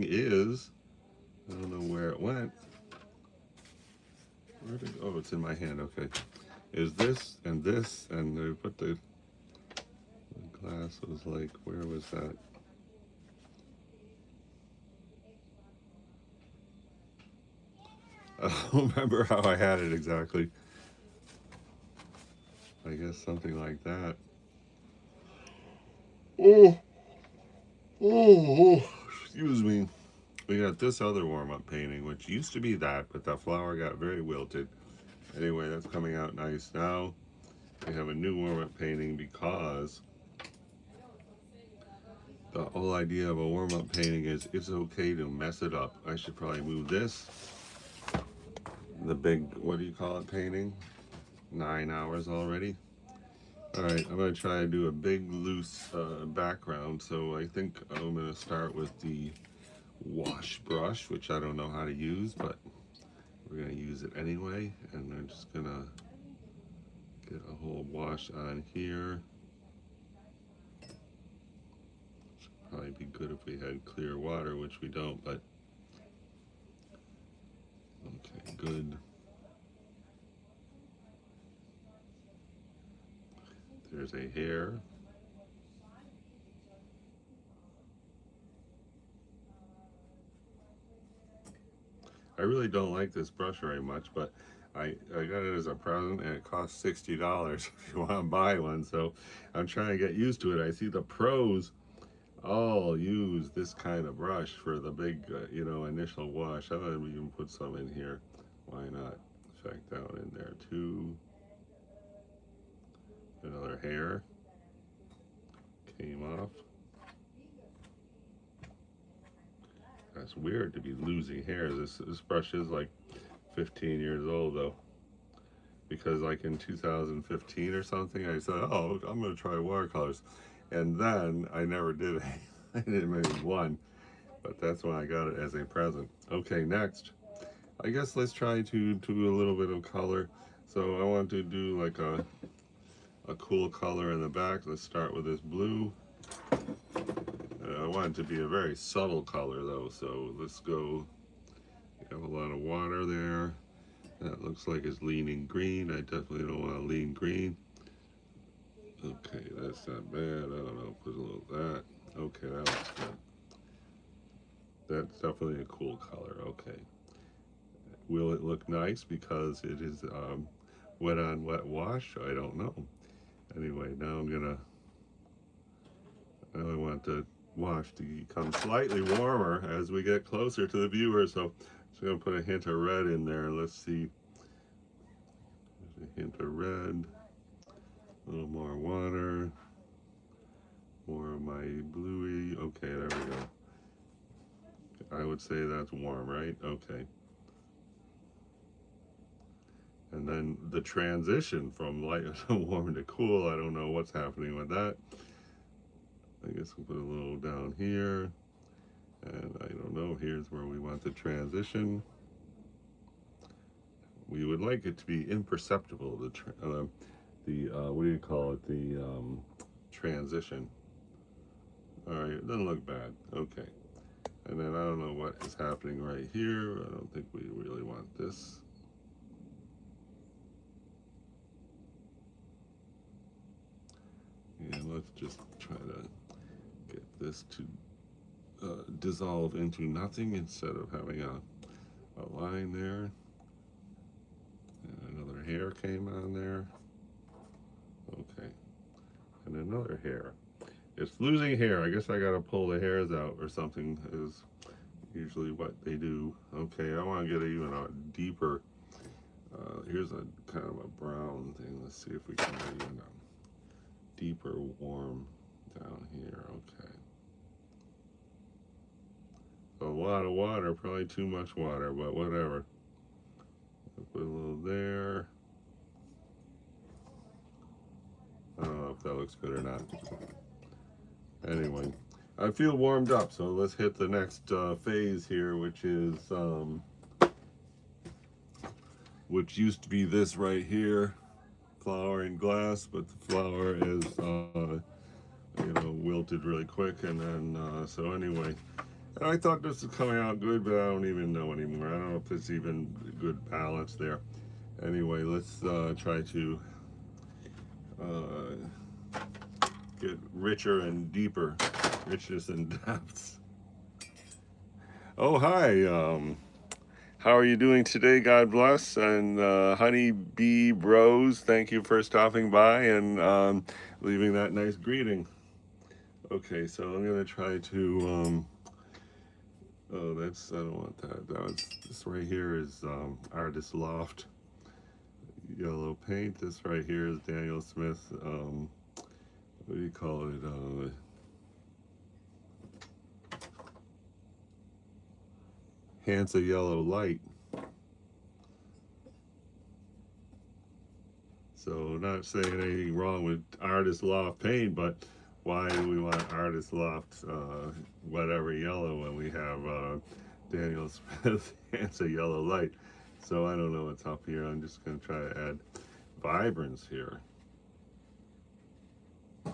is, I don't know where it went. Where did, oh, it's in my hand, okay. Is this, and they put the glass was like, where was that? I don't remember how I had it exactly. I guess something like that. Oh, excuse me. We got this other warm-up painting, which used to be that, but that flower got very wilted. Anyway, that's coming out nice now. We have a new warm-up painting because the whole idea of a warm-up painting is it's okay to mess it up. I should probably move this. The big, what do you call it, painting? 9 hours already. All right, I'm going to try to do a big loose background. So I think I'm going to start with the wash brush, which I don't know how to use, but we're going to use it anyway. And I'm just going to get a whole wash on here. Should probably be good if we had clear water, which we don't, but okay, good. There's a hair. I really don't like this brush very much, but I got it as a present and it costs $60 if you want to buy one. So I'm trying to get used to it. I see the pros all use this kind of brush for the big, initial wash. I'm going to even put some in here. Why not? Check down in there too. Another hair came off. That's weird to be losing hair. This brush is like 15 years old though, because like in 2015 or something, I said, "Oh, I'm gonna try watercolors," and then I never did it. I did maybe one, but that's when I got it as a present. Okay, next, I guess let's try to do a little bit of color. So I want to do like a cool color in the back. Let's start with this blue. I want it to be a very subtle color though, so let's go. We have a lot of water there. That looks like it's leaning green. I definitely don't want to lean green. Okay, that's not bad. I don't know, put a little of that. Okay, that looks good. That's definitely a cool color. Okay. Will it look nice because it is wet on wet wash? I don't know. Anyway, now I want the wash to become slightly warmer as we get closer to the viewer. So I'm going to put a hint of red in there. Let's see. There's a hint of red. A little more water. More of my bluey. Okay, there we go. I would say that's warm, right? Okay. And then the transition from light to warm to cool, I don't know what's happening with that. I guess we'll put a little down here. And I don't know, here's where we want the transition. We would like it to be imperceptible, what do you call it, the transition. All right, it doesn't look bad, okay. And then I don't know what is happening right here. I don't think we really want this. And let's just try to get this to dissolve into nothing instead of having a line there. And another hair came on there. Okay. And another hair. It's losing hair. I guess I gotta pull the hairs out or something is usually what they do. Okay, I want to get even a deeper, here's a kind of a brown thing. Let's see if we can get even a deeper warm down here. Okay. A lot of water, probably too much water, but whatever. I'll put a little there. I don't know if that looks good or not. Anyway, I feel warmed up, so let's hit the next phase here, which is which used to be this right here, flower and glass, but the flower is wilted really quick, and then so anyway, And I thought this was coming out good, but I don't even know anymore. I don't know if there's even good balance there. Anyway, let's try to uh, get richer and deeper, richness and depths. Oh, hi. How are you doing today? God bless. And Honey Bee Bros, thank you for stopping by and leaving that nice greeting. Okay, so I'm going to try to. Oh, I don't want that. This right here is Artist Loft yellow paint. This right here is Daniel Smith. What do you call it? Hansa Yellow Light. So not saying anything wrong with Artist Loft paint, but why do we want Artist Loft whatever yellow when we have Daniel Smith Hansa Yellow Light? So I don't know what's up here. I'm just going to try to add vibrance here. I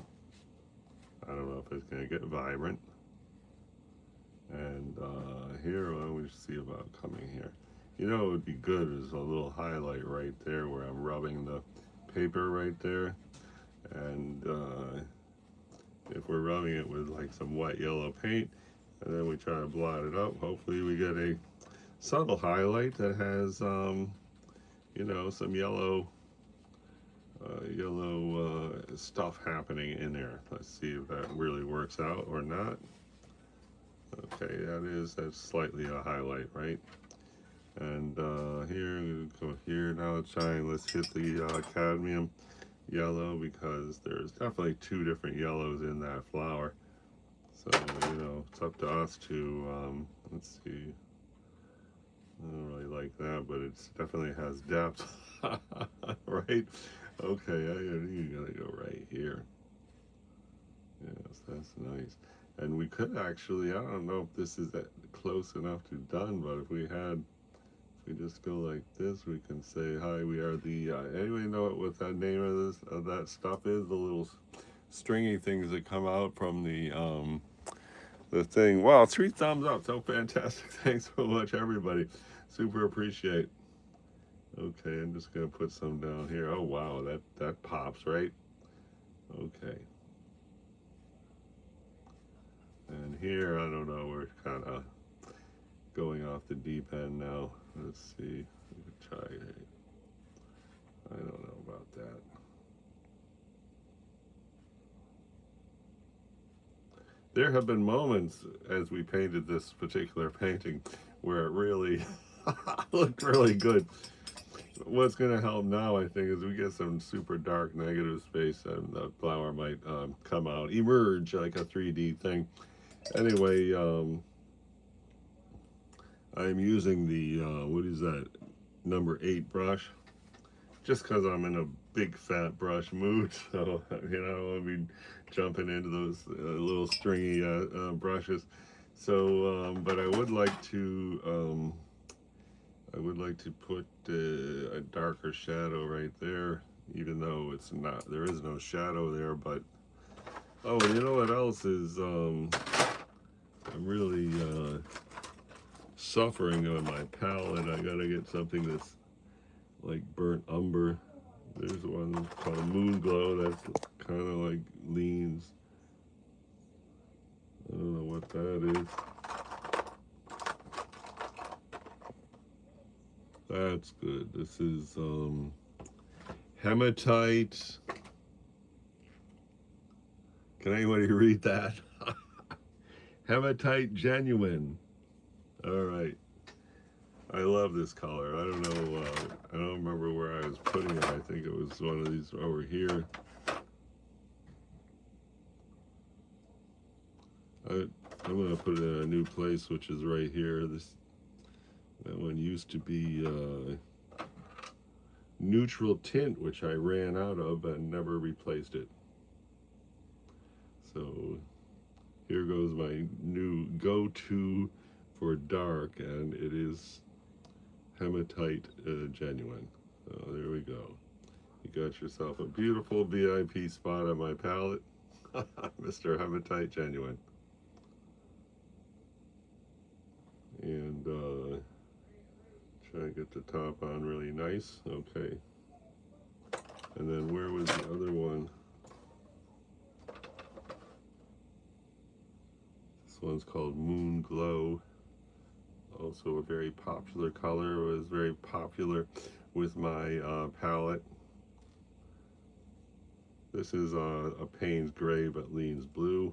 don't know if it's going to get vibrant. And here, why don't we see about coming here? You know, it would be good is a little highlight right there where I'm rubbing the paper right there. And if we're rubbing it with like some wet yellow paint, and then we try to blot it up, hopefully we get a subtle highlight that has, you know, some yellow stuff happening in there. Let's see if that really works out or not. Okay, that's slightly a highlight, right? And here, go here, now it's shine. Let's hit the cadmium yellow because there's definitely two different yellows in that flower. So, you know, it's up to us to, let's see. I don't really like that, but it definitely has depth, right? Okay, you gotta go right here. Yes, that's nice. And we could actually, I don't know if this is close enough to done, but if we just go like this, we can say, hi, we are the, anybody know what that name of that stuff is? The little stringy things that come out from the thing. Wow, 3 thumbs up, so fantastic. Thanks so much, everybody. Super appreciate. Okay, I'm just gonna put some down here. Oh, wow, that pops, right? Okay. And here, I don't know, we're kind of going off the deep end now. Let's see. We could try it. I don't know about that. There have been moments as we painted this particular painting where it really looked really good. What's going to help now, I think, is we get some super dark negative space and the flower might come out, emerge like a 3D thing. Anyway, I'm using the, what is that, number 8 brush, just because I'm in a big fat brush mood. So, you know, I don't want to be jumping into those little stringy brushes. So, but I would like to put a darker shadow right there, even though it's not, there is no shadow there. But oh, you know what else is? I'm really suffering on my palette. I gotta get something that's like burnt umber. There's one called Moon Glow that's kind of like leans. I don't know what that is. That's good. This is hematite. Can anybody read that? Hematite Genuine. All right. I love this color. I don't know. I don't remember where I was putting it. I think it was one of these over here. I'm gonna put it in a new place, which is right here. That one used to be neutral tint, which I ran out of and never replaced it. So here goes my new go-to for dark, and it is Hematite Genuine. So there we go. You got yourself a beautiful VIP spot on my palette. Mr. Hematite Genuine. Try to get the top on really nice. Okay. And then where was the other one? This one's called Moon Glow. Also a very popular color. It was very popular with my palette. This is a Payne's Gray but leans blue.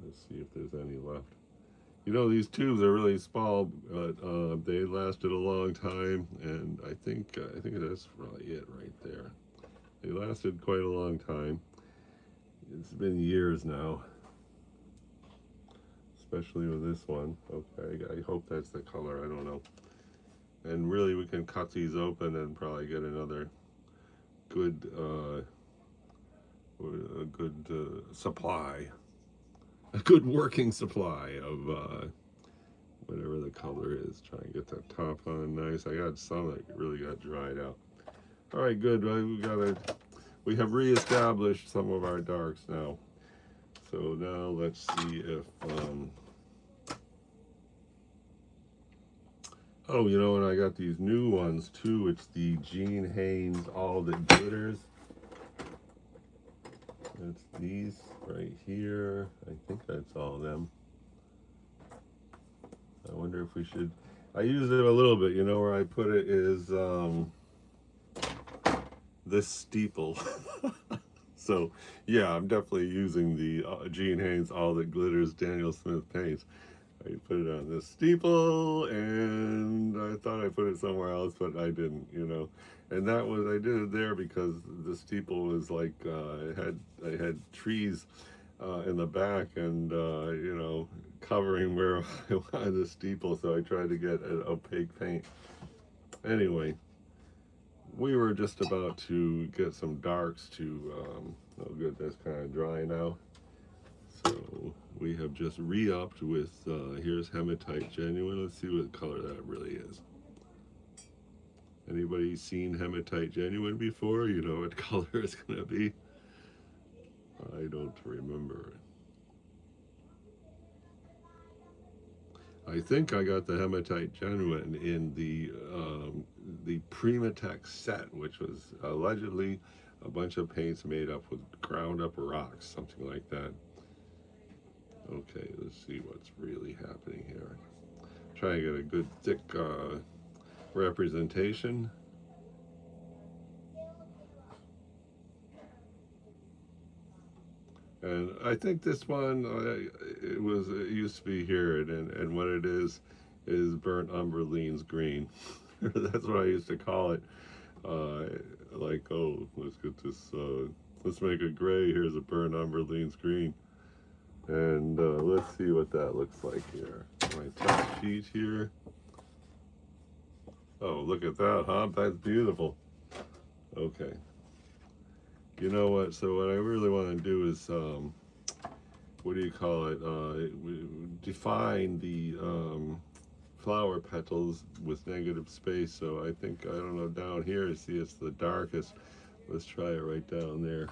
Let's see if there's any left. You know, these tubes are really small, but they lasted a long time, and I think that's probably it right there. They lasted quite a long time. It's been years now, especially with this one. Okay, I hope that's the color. I don't know. And really, we can cut these open and probably get another good supply, a good working supply of whatever the color is. Try and get that top on nice. I got some that really got dried out. All right, good. We have reestablished some of our darks now. So now let's see if oh, you know, and I got these new ones too. It's the Jean Haines All That Glitters. It's these right here. I think that's all of them. I wonder if we should, I use it a little bit. You know, where I put it is this steeple. So yeah, I'm definitely using the Jean Haines All That Glitters Daniel Smith paints. I put it on this steeple, and I thought I put it somewhere else, but I didn't, you know. And that was, I did it there because the steeple was like, I had trees in the back, and you know, covering where I wanted the steeple, so I tried to get an opaque paint. Anyway, we were just about to get some darks to, oh good, that's kind of dry now. So we have just re-upped with, here's Hematite Genuine. Let's see what color that really is. Anybody seen Hematite Genuine before? You know what color it's going to be? I don't remember. I think I got the Hematite Genuine in the Primatex set, which was allegedly a bunch of paints made up with ground up rocks, something like that. Okay, let's see what's really happening here. Try to get a good thick representation. And I think this one, it used to be here, and what it is burnt umber leans green. That's what I used to call it. Like, oh, let's get this, let's make it gray. Here's a burnt umber leans green. And let's see what that looks like here. My test sheet here. Oh, look at that, huh? That's beautiful. Okay. You know what? So what I really want to do is, what do you call it? Define the flower petals with negative space. So I think, I don't know, down here, see it's the darkest. Let's try it right down there.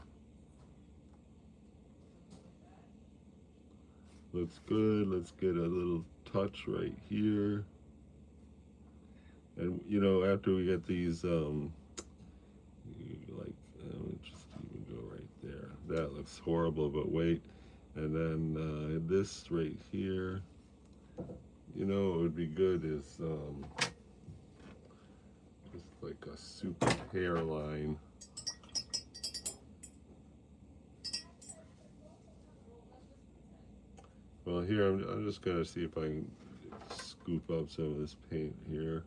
Looks good. Let's get a little touch right here. And you know, after we get these, just even go right there. That looks horrible, but wait. And then this right here, you know, what would be good is just like a super hairline. Well, here I'm just gonna see if I can scoop up some of this paint here.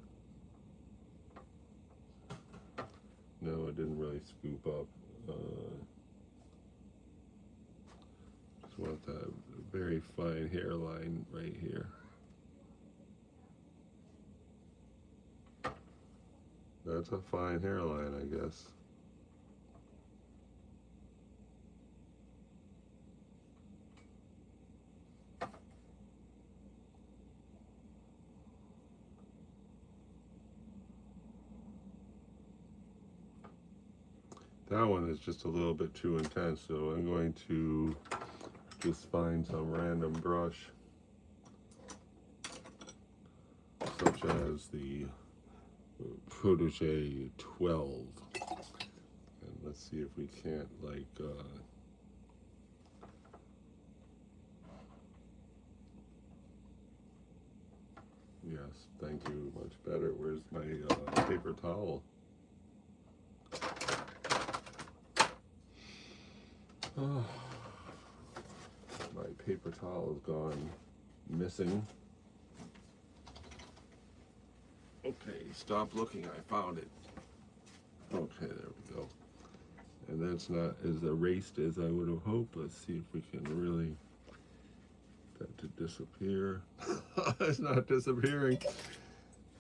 No, it didn't really scoop up. Just want that very fine hairline right here. That's a fine hairline, I guess. That one is just a little bit too intense, so I'm going to just find some random brush, such as the Protege 12. And let's see if we can't, like, yes, thank you, much better. Where's my paper towel? Oh, my paper towel has gone missing. Okay, stop looking, I found it. Okay, there we go. And that's not as erased as I would have hoped. Let's see if we can really get that to disappear. It's not disappearing.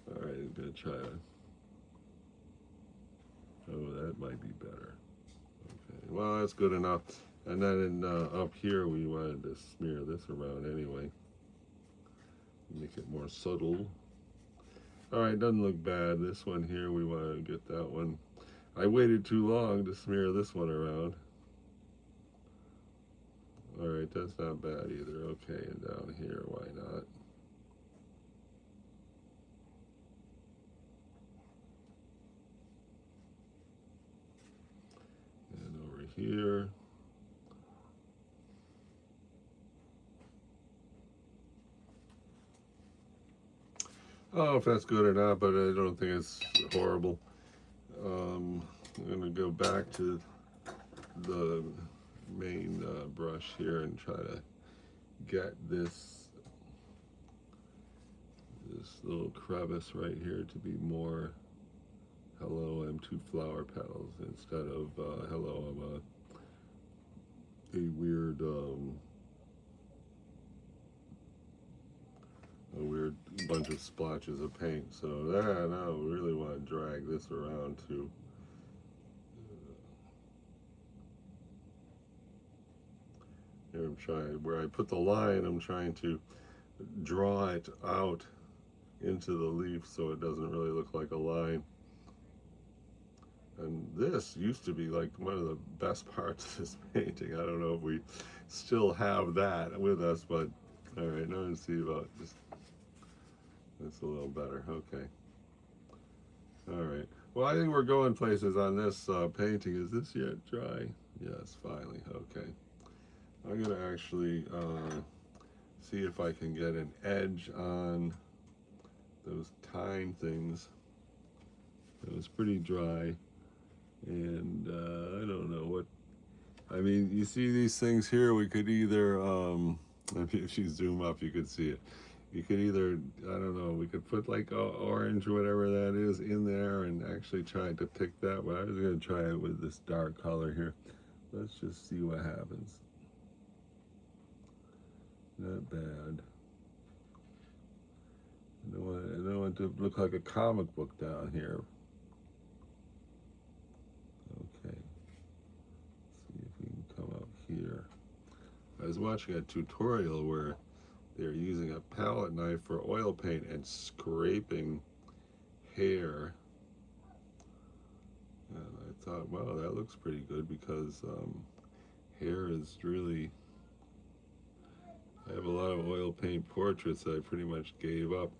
All right, I'm gonna try it. Oh, that might be better. Okay, well, that's good enough. And then up here, we wanted to smear this around anyway. Make it more subtle. All right, doesn't look bad. This one here, we want to get that one. I waited too long to smear this one around. All right, that's not bad either. Okay, and down here, why not? And over here. I don't know if that's good or not, but I don't think it's horrible. I'm going to go back to the main brush here and try to get this little crevice right here to be more hello, I'm two flower petals instead of hello, I'm a weird bunch of splotches of paint. So now we really want to drag this around to here. I'm trying, where I put the line, I'm trying to draw it out into the leaf so it doesn't really look like a line. And this used to be like one of the best parts of this painting. I don't know if we still have that with us, but all right, now let's see about just, that's a little better. Okay. All right. Well, I think we're going places on this painting. Is this yet dry? Yes, finally. Okay. I'm going to actually see if I can get an edge on those tine things. It was pretty dry. And I don't know what, I mean, you see these things here, we could either, if you zoom up, you could see it. You could either, I don't know, we could put like orange or whatever that is in there and actually try to pick that. But I was going to try it with this dark color here. Let's just see what happens. Not bad. I don't want it to look like a comic book down here. Okay. Let's see if we can come up here. I was watching a tutorial where they're using a palette knife for oil paint and scraping hair. And I thought, wow, that looks pretty good because hair is really, I have a lot of oil paint portraits that I pretty much gave up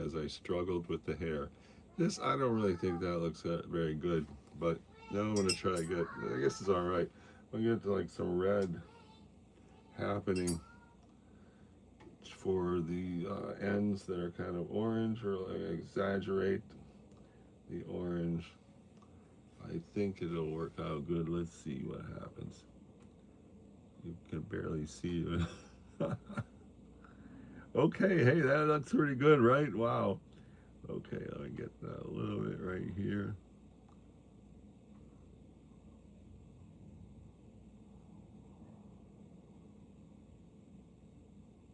as I struggled with the hair. This, I don't really think that looks very good, but now I'm going to try to get, I guess it's all right. I'm going to get like some red happening for the ends that are kind of orange, or like exaggerate the orange. I think it'll work out good. Let's see what happens. You can barely see it. Okay, hey, that's pretty good, right? Wow. Okay, let me get that a little bit right here.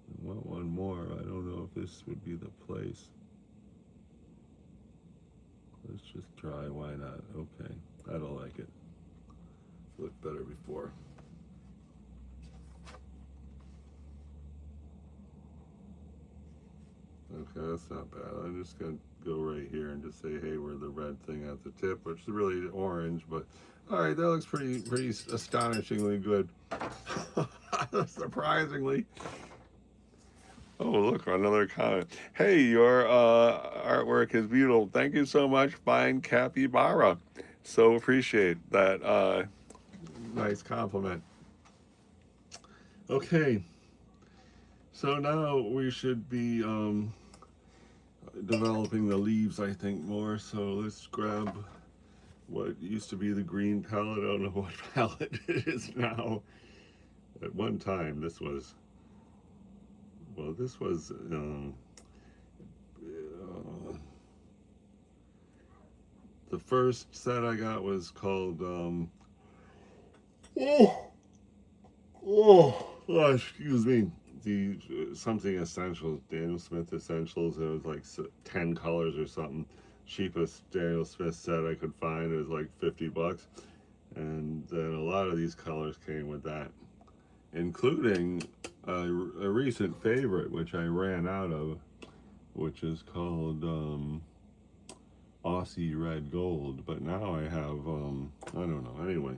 I want one more. I don't know if this would be the place. Let's just try, why not? Okay, I don't like it. Looked better before. Okay, that's not bad. I'm just gonna go right here and just say, hey, we're the red thing at the tip, which is really orange, but all right, that looks pretty astonishingly good. Surprisingly. Oh, look, another comment. Hey, your artwork is beautiful. Thank you so much, Fine Capybara. So appreciate that nice compliment. Okay, so now we should be developing the leaves, I think, more. So let's grab what used to be the green palette. I don't know what palette it is now. At one time, this was, well, this was, the first set I got was called, oh, excuse me, the something essentials, Daniel Smith essentials. It was like 10 colors or something. Cheapest Daniel Smith set I could find. It was like $50, and then a lot of these colors came with that, including a recent favorite which I ran out of, which is called Aussie Red Gold. But now I have I don't know. Anyway,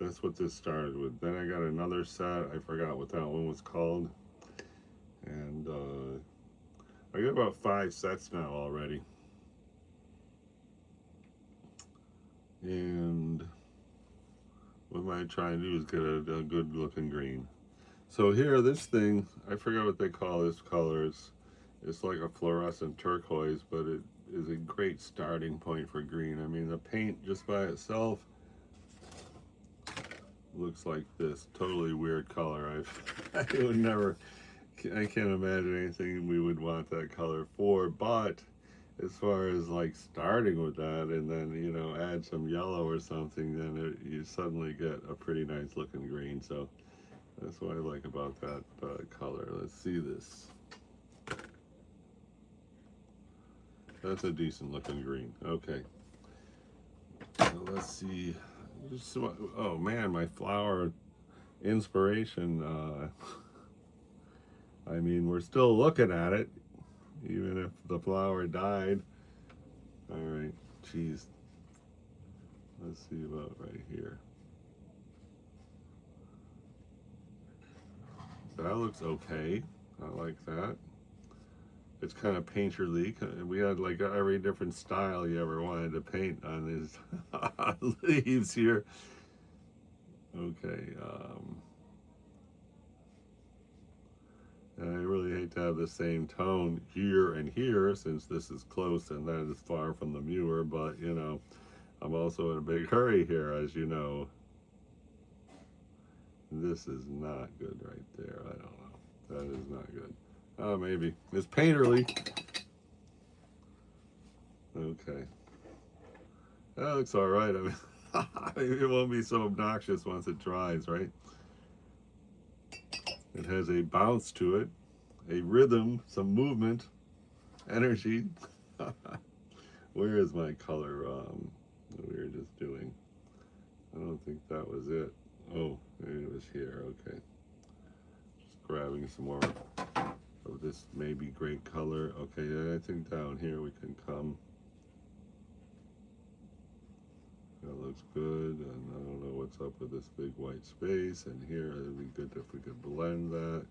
that's what this started with. Then I got another set. I forgot what that one was called, and I got about 5 sets now already. And what am I trying to do is get a good looking green. So here, this thing, I forgot what they call this color. It's like a fluorescent turquoise, but it is a great starting point for green. I mean, the paint just by itself looks like this. Totally weird color. I would never, I can't imagine anything we would want that color for, but as far as like starting with that and then, you know, add some yellow or something, then you suddenly get a pretty nice looking green. So that's what I like about that color. Let's see this. That's a decent looking green. Okay. So let's see. Oh man, my flower inspiration. I mean, we're still looking at it, even if the flower died. All right, geez. Let's see about right here. That looks okay. I like that. It's kind of painterly. We had like every different style you ever wanted to paint on these leaves here. Okay. And I really hate to have the same tone here and here, since this is close and that is far from the viewer, but you know, I'm also in a big hurry here, as you know. This is not good right there. I don't know. That is not good. Oh, maybe. It's painterly. Okay. That looks all right. I mean, it won't be so obnoxious once it dries, right? It has a bounce to it, a rhythm, some movement, energy. Where is my color that we were just doing? I don't think that was it. Oh, maybe it was here. Okay. Just grabbing some more of this maybe great color. Okay, I think down here we can come. That looks good, and I don't know what's up with this big white space. And here, it'd be good if we could blend that.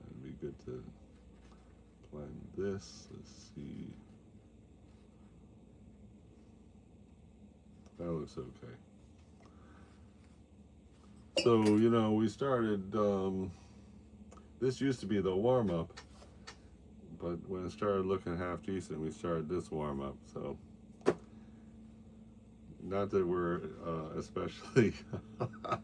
It'd be good to blend this. Let's see. That looks okay. So, you know, we started, this used to be the warm-up, but when it started looking half decent, we started this warm-up. So, not that we're especially, not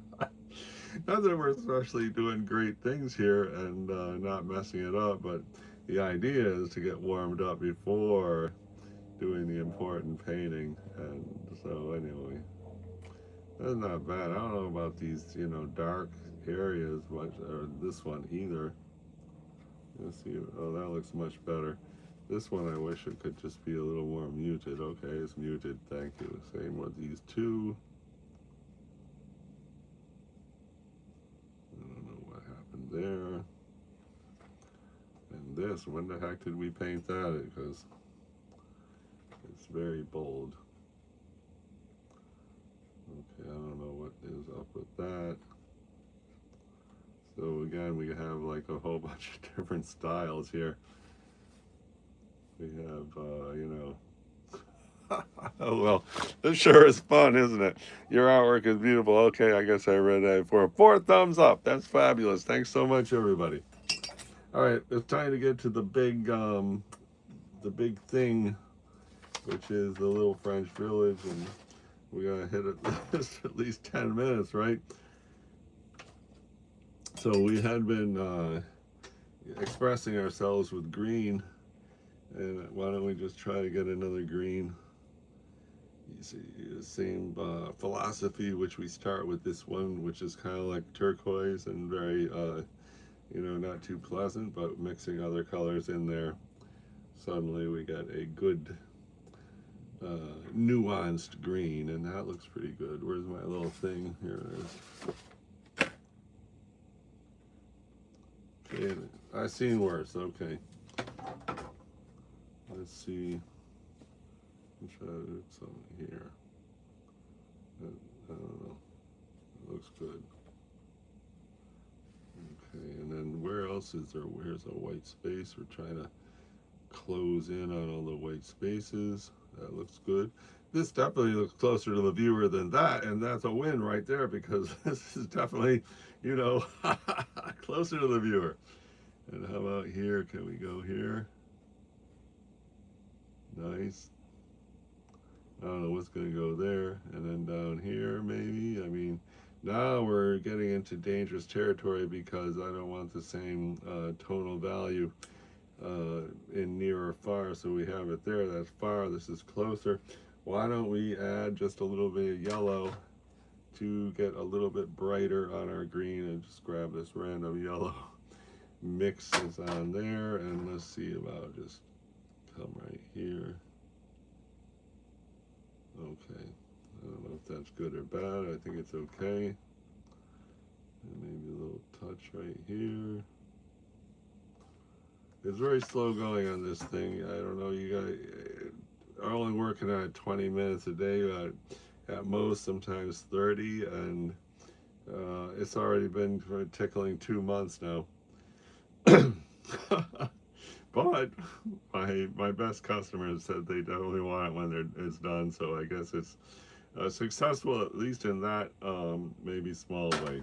that we're especially doing great things here and not messing it up, but the idea is to get warmed up before doing the important painting. And so anyway, that's not bad. I don't know about these, you know, dark areas much, or this one either. Let's see. Oh, that looks much better. This one I wish it could just be a little more muted. Okay, it's muted. Thank you. Same with these two. I don't know what happened there. And this, when the heck did we paint that? Because it's very bold. Okay, I don't know what is up with that. So again, we have like a whole bunch of different styles here. We have, oh well, this sure is fun, isn't it? Your artwork is beautiful. Okay, I guess I read that for 4 thumbs up. That's fabulous. Thanks so much, everybody. All right, it's time to get to the big thing, which is the little French village, and we gotta hit it at least 10 minutes, right? So we had been expressing ourselves with green, and why don't we just try to get another green? You see the same philosophy, which we start with this one, which is kind of like turquoise and very, not too pleasant, but mixing other colors in there, suddenly we get a good nuanced green, and that looks pretty good. Where's my little thing? Here it is. Okay, I've seen worse. Okay, let's see. I'll try to do something here. I don't know. It looks good. Okay, and then where else is there? Where's a white space? We're trying to close in on all the white spaces. That looks good. This definitely looks closer to the viewer than that, and that's a win right there, because this is definitely, closer to the viewer. And how about here? Can we go here? Nice. I don't know what's going to go there. And then down here, maybe. I mean, now we're getting into dangerous territory, because I don't want the same tonal value in near or far. So we have it there. That's far. This is closer. Why don't we add just a little bit of yellow to get a little bit brighter on our green, and just grab this random yellow, mix this on there, and let's see about just come right here. Okay, I don't know if that's good or bad. I think it's okay. And maybe a little touch right here. It's very slow going on this thing. I don't know, you guys are only working on it 20 minutes a day, at most sometimes 30, and it's already been tickling 2 months now. But my best customers said they definitely want it when it's done, so I guess it's successful, at least in that maybe small way.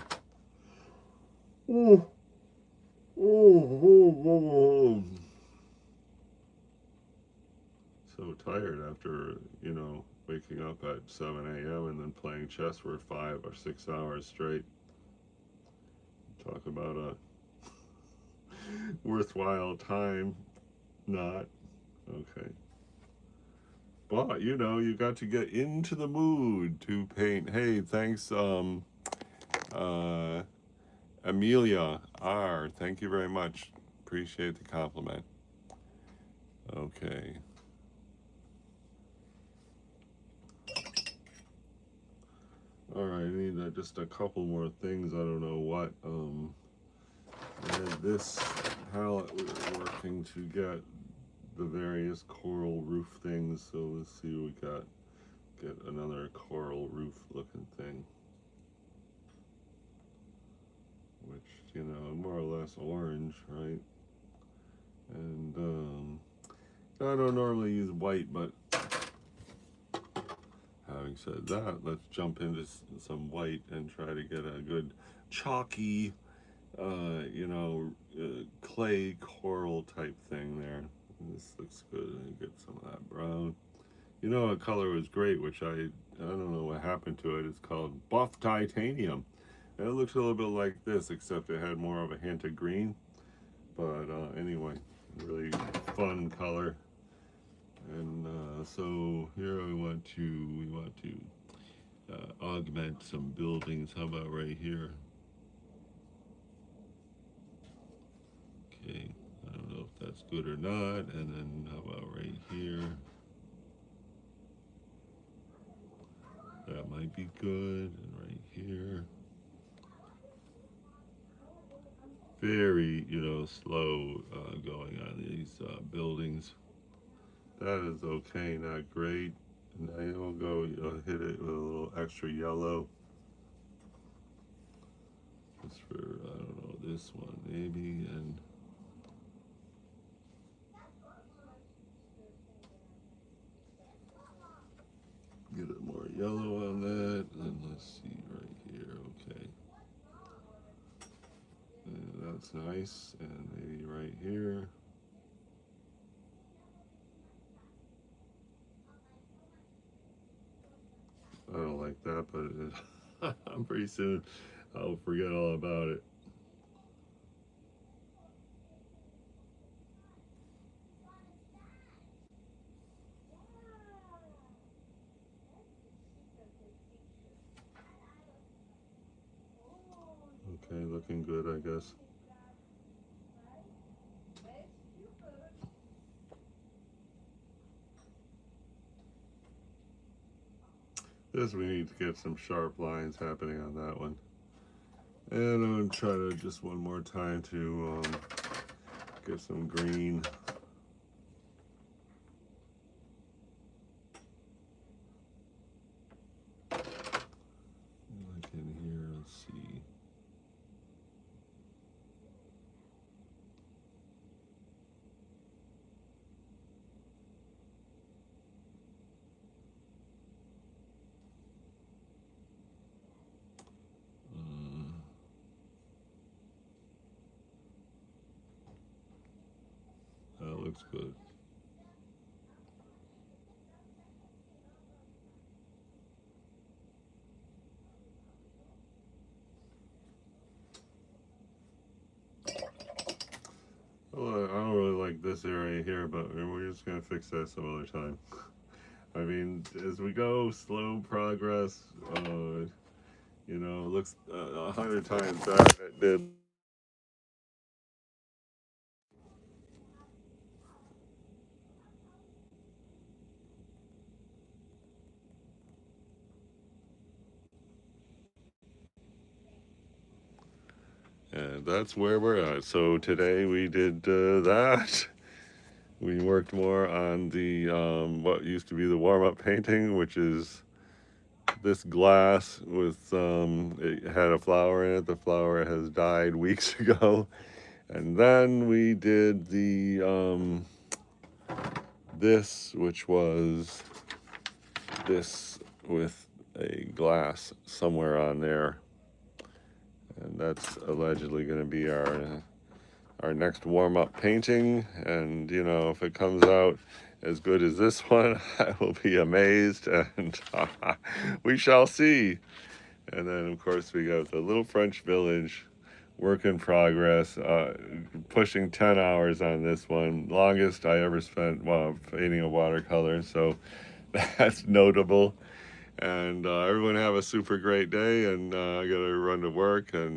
So tired after, waking up at 7 a.m. and then playing chess for 5 or 6 hours straight. Talk about a worthwhile time. Not. Okay. But, you got to get into the mood to paint. Hey, thanks, Amelia R. Thank you very much. Appreciate the compliment. Okay. All right, I need just a couple more things. I don't know what. I had this palette we were working to get the various coral roof things. So let's see what we got. Get another coral roof looking thing, which, more or less orange, right? And I don't normally use white, but having said that, let's jump into some white and try to get a good chalky, clay coral type thing there. This looks good. And get some of that brown. A color was great, which I don't know what happened to it. It's called Buff Titanium. And it looks a little bit like this, except it had more of a hint of green. But anyway, really fun color. And so here we want to augment some buildings. How about right here? Okay, I don't know if that's good or not. And then how about right here? That might be good. And right here. Very, slow going on these buildings. That is okay, not great. And then we'll go hit it with a little extra yellow. Just for, I don't know, this one maybe, and get it more yellow on that. And let's see right here. Okay. And that's nice. And maybe right here. I don't like that, but I'm pretty soon I'll forget all about it. Okay, looking good, I guess. This, we need to get some sharp lines happening on that one. And I'm going to try to just one more time to get some green. Like in here, let's see. That looks good. Well, I don't really like this area here, but we're just going to fix that some other time. I mean, as we go, slow progress, you know, it looks 100 times better than it did. And that's where we're at. So today we did that. We worked more on the what used to be the warm-up painting, which is this glass with it had a flower in it. The flower has died weeks ago. And then we did the this, which was this with a glass somewhere on there. And that's allegedly going to be our next warm-up painting. And you know, if it comes out as good as this one, I will be amazed, and we shall see. And then of course we got the little French village, work in progress, pushing 10 hours on this one, longest I ever spent while painting a watercolor, so that's notable. And everyone have a super great day, and I gotta run to work. And